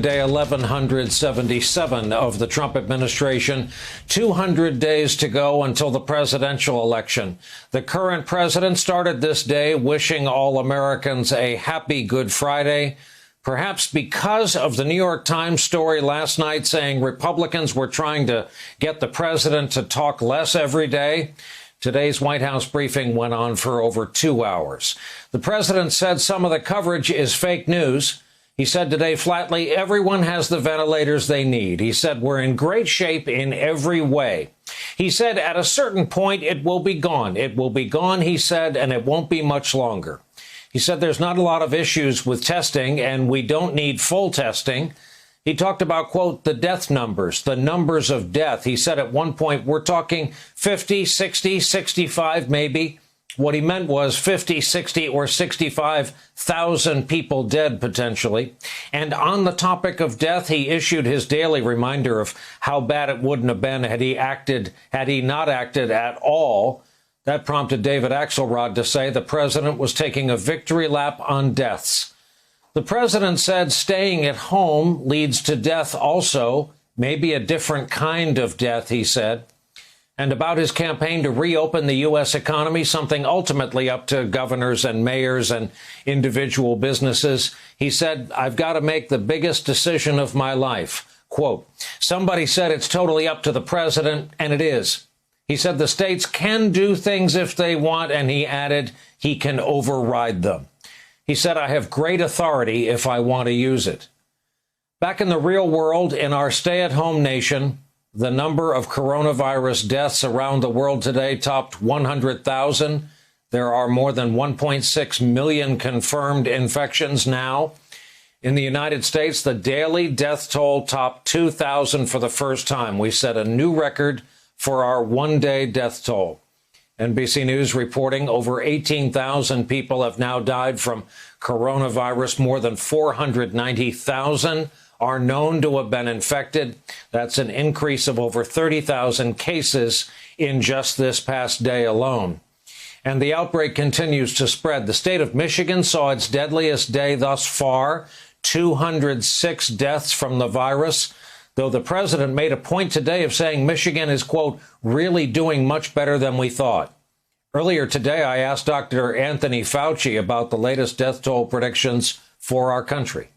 Day 1177 of the Trump administration, 200 days to go until the presidential election. The current president started this day wishing all Americans a happy Good Friday, perhaps because of the New York Times story last night saying Republicans were trying to get the president to talk less every day. Today's White House briefing went on for over 2 hours. The president said some of the coverage is fake news. He said today flatly, everyone has the ventilators they need. He said we're in great shape in every way. He said at a certain point it will be gone. It will be gone, he said, and it won't be much longer. He said there's not a lot of issues with testing and we don't need full testing. He talked about, quote, the death numbers, the numbers of death. He said at one point we're talking 50, 60, 65 maybe. What he meant was 50, 60, or 65,000 people dead, potentially. And on the topic of death, he issued his daily reminder of how bad it wouldn't have been had he not acted at all. That prompted David Axelrod to say the president was taking a victory lap on deaths. The president said staying at home leads to death also, maybe a different kind of death, he said. And about his campaign to reopen the U.S. economy, something ultimately up to governors and mayors and individual businesses, he said, I've got to make the biggest decision of my life. Quote, somebody said it's totally up to the president, and it is. He said the states can do things if they want, and he added he can override them. He said, I have great authority if I want to use it. Back in the real world, in our stay-at-home nation, the number of coronavirus deaths around the world today topped 100,000. There are more than 1.6 million confirmed infections now. In the United States, the daily death toll topped 2,000 for the first time. We set a new record for our one-day death toll. NBC News reporting over 18,000 people have now died from coronavirus. More than 490,000 are known to have been infected. That's an increase of over 30,000 cases in just this past day alone. And the outbreak continues to spread. The state of Michigan saw its deadliest day thus far, 206 deaths from the virus, though the president made a point today of saying Michigan is, quote, really doing much better than we thought. Earlier today, I asked Dr. Anthony Fauci about the latest death toll predictions for our country.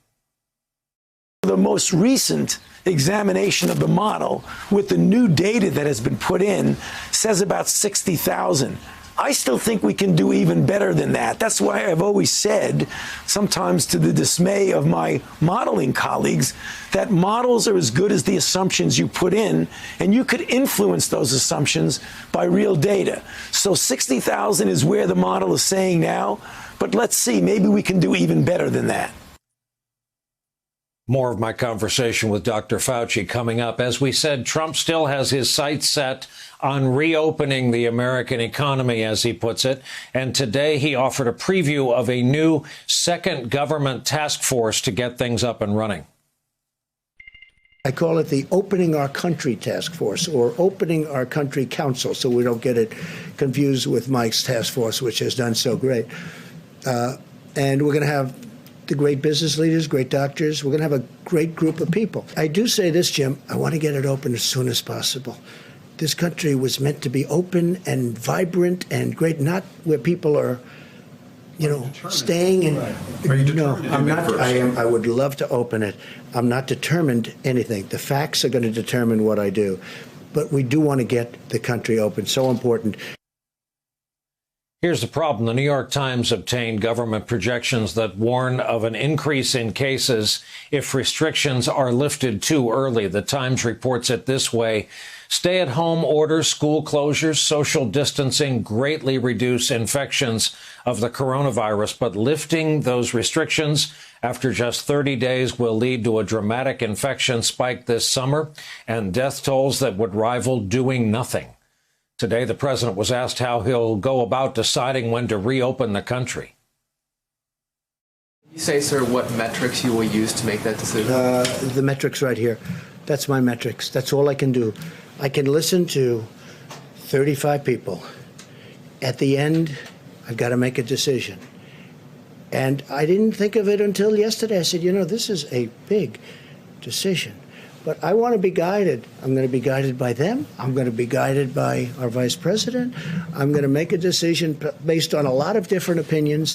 The most recent examination of the model with the new data that has been put in says about 60,000. I still think we can do even better than that. That's why I've always said, sometimes to the dismay of my modeling colleagues, that models are as good as the assumptions you put in, and you could influence those assumptions by real data. So 60,000 is where the model is saying now, but let's see, maybe we can do even better than that. More of my conversation with Dr. Fauci coming up. As we said, Trump still has his sights set on reopening the American economy, as he puts it. And today he offered a preview of a new second government task force to get things up and running. I call it the Opening Our Country Task Force, or Opening Our Country Council, so we don't get it confused with Mike's task force, which has done so great. And we're going to have the great business leaders, great doctors. We're going to have a great group of people. I do say this, Jim, I want to get it open as soon as possible. This country was meant to be open and vibrant and great, not where people are, staying in. Right. Are you determined? No, I'm not. I would love to open it. I'm not determined anything. The facts are going to determine what I do. But we do want to get the country open. So important. Here's the problem. The New York Times obtained government projections that warn of an increase in cases if restrictions are lifted too early. The Times reports it this way. Stay-at-home orders, school closures, social distancing greatly reduce infections of the coronavirus, but lifting those restrictions after just 30 days will lead to a dramatic infection spike this summer and death tolls that would rival doing nothing. Today, the president was asked how he'll go about deciding when to reopen the country. Can you say, sir, what metrics you will use to make that decision? The metrics right here. That's my metrics. That's all I can do. I can listen to 35 people. At the end, I've got to make a decision. And I didn't think of it until yesterday. I said, this is a big decision. But I want to be guided. I'm going to be guided by them. I'm going to be guided by our vice president. I'm going to make a decision based on a lot of different opinions.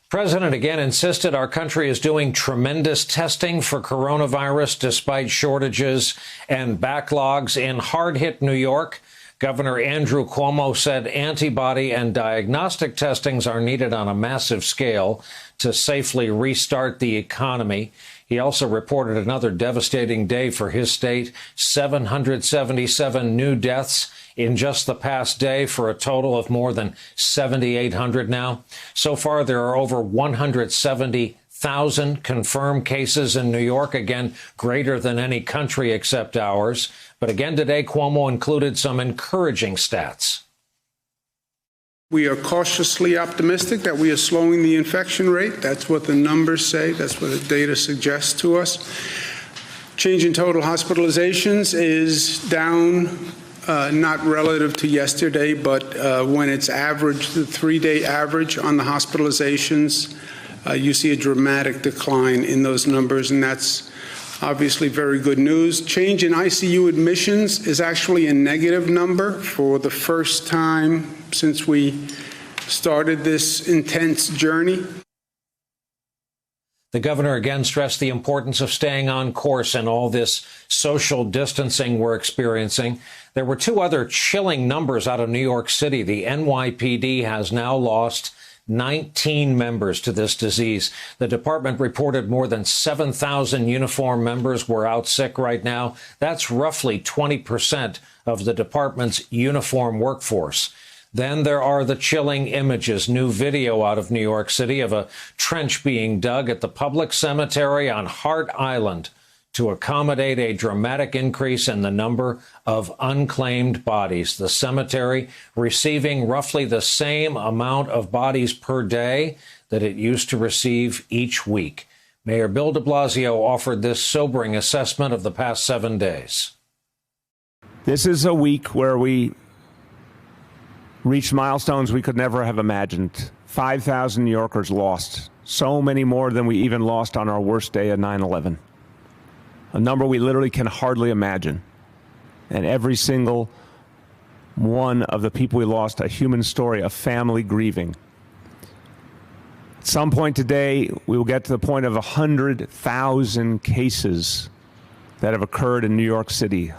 President again insisted our country is doing tremendous testing for coronavirus despite shortages and backlogs in hard-hit New York. Governor Andrew Cuomo said antibody and diagnostic testings are needed on a massive scale to safely restart the economy. He also reported another devastating day for his state, 777 new deaths in just the past day for a total of more than 7,800 now. So far, there are over 170,000 confirmed cases in New York, again, greater than any country except ours. But again today, Cuomo included some encouraging stats. We are cautiously optimistic that we are slowing the infection rate. That's what the numbers say. That's what the data suggests to us. Change in total hospitalizations is down, not relative to yesterday, but when it's average, the 3-day average on the hospitalizations, you see a dramatic decline in those numbers, and that's obviously very good news. Change in ICU admissions is actually a negative number for the first time since we started this intense journey. The governor again stressed the importance of staying on course in all this social distancing we're experiencing. There were two other chilling numbers out of New York City. The NYPD has now lost 19 members to this disease. The department reported more than 7,000 uniformed members were out sick right now. That's roughly 20% of the department's uniform workforce. Then there are the chilling images, new video out of New York City of a trench being dug at the public cemetery on Hart Island to accommodate a dramatic increase in the number of unclaimed bodies. The cemetery receiving roughly the same amount of bodies per day that it used to receive each week. Mayor Bill de Blasio offered this sobering assessment of the past 7 days. This is a week where we reached milestones we could never have imagined. 5,000 New Yorkers lost, so many more than we even lost on our worst day of 9/11. A number we literally can hardly imagine. And every single one of the people we lost, a human story, a family grieving. At some point today, we will get to the point of 100,000 cases that have occurred in New York City.